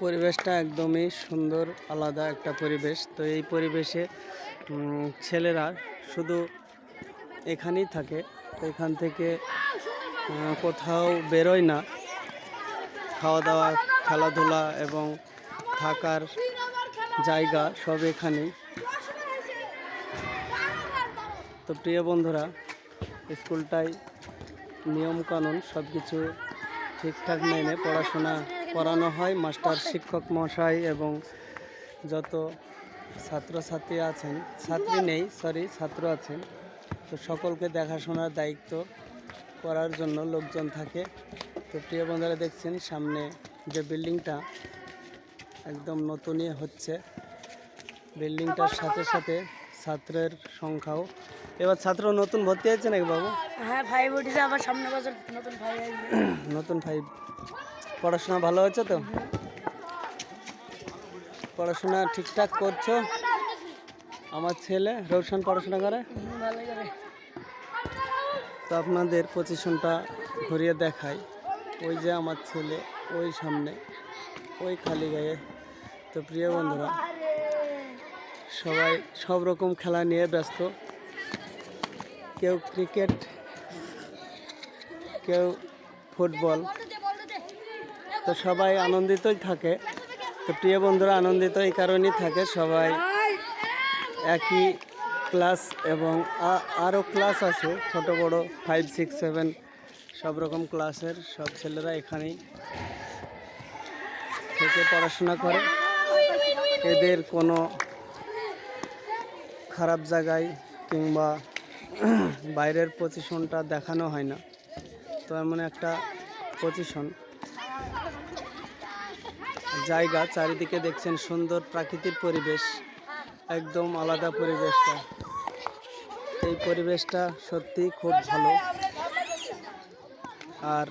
পরিবেশটা একদমই সুন্দর, আলাদা একটা পরিবেশ। তো এই পরিবেশে ছেলেরা শুধু এখানেই থাকে, তো এখান থেকে কোথাও বেরোয় না। খাওয়া দাওয়া, খেলাধুলা এবং থাকার জায়গা সব এখানেই। তো প্রিয় বন্ধুরা, স্কুলটায় নিয়মকানুন সব কিছু ঠিকঠাক মেনে পড়াশোনা করানো হয়। মাস্টার, শিক্ষক মশাই এবং যত ছাত্রছাত্রী আছেন, ছাত্রী নেই, ছাত্র আছেন, তো সকলকে দেখাশোনার দায়িত্ব করার জন্য লোকজন থাকে। তো প্রিয় বন্ধুরা, দেখছেন সামনে যে বিল্ডিংটা একদম নতুনই হচ্ছে। বিল্ডিংটার সাথে সাথে ছাত্রের সংখ্যাও, এবার ছাত্র নতুন ভর্তি হয়েছে নাকি বাবু? হ্যাঁ, 5 উঠেছে, আবার সামনে বছর নতুন 5 আসবে। নতুন 5। পড়াশোনা ভালো হচ্ছে তো? পড়াশোনা ঠিকঠাক করছো? আমার ছেলে রৌশন পড়াশোনা করে। ভালো করে। তো আপনাদের পজিশনটা ঘুরিয়ে দেখাই। ওই যে আমার ছেলে, ওই সামনে, ওই খালি গায়ে। তো প্রিয় বন্ধুরা, সবাই সব রকম খেলা নিয়ে ব্যস্ত। কেউ ক্রিকেট, কেউ ফুটবল, তো সবাই আনন্দিতই থাকে। তো প্রিয় বন্ধুরা, আনন্দিত এই কারণেই থাকে, সবাই একই ক্লাস এবং আরও ক্লাস আছে, ছোট বড় 5, 6, 7 সব রকম ক্লাসের সব ছেলেরা এখানেই থেকে পড়াশোনা করে। এদের কোনো খারাপ জায়গায় কিংবা বাইরের পজিশনটা দেখানো হয় না। তো এমন একটা পজিশন, জায়গা, চারিদিকে দেখছেন সুন্দর প্রাকৃতিক পরিবেশ, একদম আলাদা পরিবেশটা। এই পরিবেশটা সত্যি খুব ভালো। আর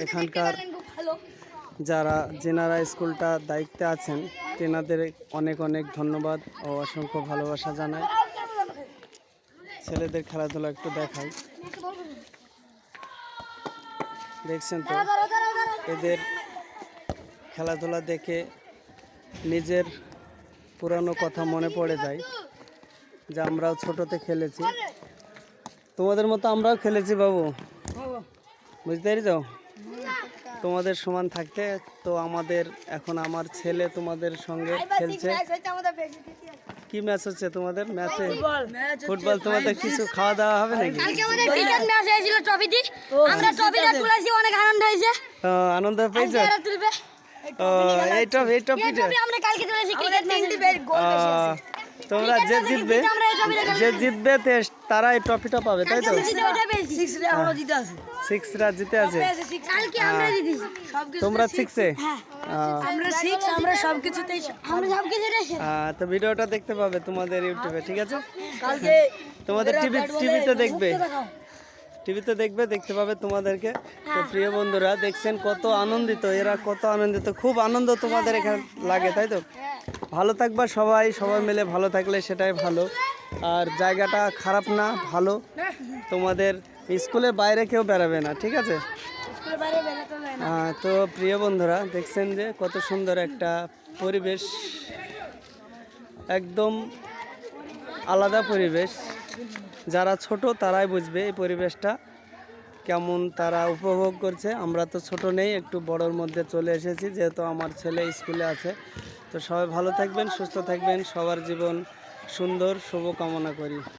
এখানকার যেনারা স্কুলটা দায়িত্বে আছেন, তেনাদের অনেক অনেক ধন্যবাদ ও অসংখ্য ভালোবাসা জানাই। ছেলেদের খেলাধুলা একটু দেখাই। দেখছেন তো, এদের খেলাধুলা দেখে নিজের পুরানো কথা মনে পড়ে যায়, যে আমরাও ছোটতে খেলেছি, তোমাদের মতো আমরাও খেলেছি বাবু, বুঝতে পেরেছ? তোমাদের সমান থাকতে তো আমাদের এখন আমার ছেলে তোমাদের সঙ্গে খেলছে। কি ম্যাচ হচ্ছে তোমাদের? ম্যাচে ফুটবল। তোমাদের কিছু খাওয়া দাওয়া হবে নাকি? আনন্দ পেয়েছো? তোমরা যে জিতবে তারা এই ট্রফিটা পাবে, তাই তো? 6রা জিতে আছে। তোমরা 6-এ? তো ভিডিওটা দেখতে পাবে তোমাদের ইউটিউবে, ঠিক আছে? তোমাদের টিভিতে দেখবে, দেখতে পাবে তোমাদেরকে। তো প্রিয় বন্ধুরা, দেখছেন কত আনন্দিত এরা, কত আনন্দিত, খুব আনন্দ তোমাদের এখানে লাগে, তাই তো? ভালো থাকবা সবাই, সবাই মিলে ভালো থাকলে সেটাই ভালো। আর জায়গাটা খারাপ না, ভালো। তোমাদের স্কুলের বাইরে কেউ বেরাবে না, ঠিক আছে? তো প্রিয় বন্ধুরা, দেখছেন যে কত সুন্দর একটা পরিবেশ, একদম আলাদা পরিবেশ। যারা ছোট তারাই বুঝবে এই পরিবেশটা কেমন, তারা উপভোগ করছে। আমরা তো ছোট নেই, একটু বড়োর মধ্যে চলে এসেছি, যেহেতু আমার ছেলে স্কুলে আছে। তো সবাই ভালো থাকবেন, সুস্থ থাকবেন, সবার জীবন সুন্দর, শুভ কামনা করি।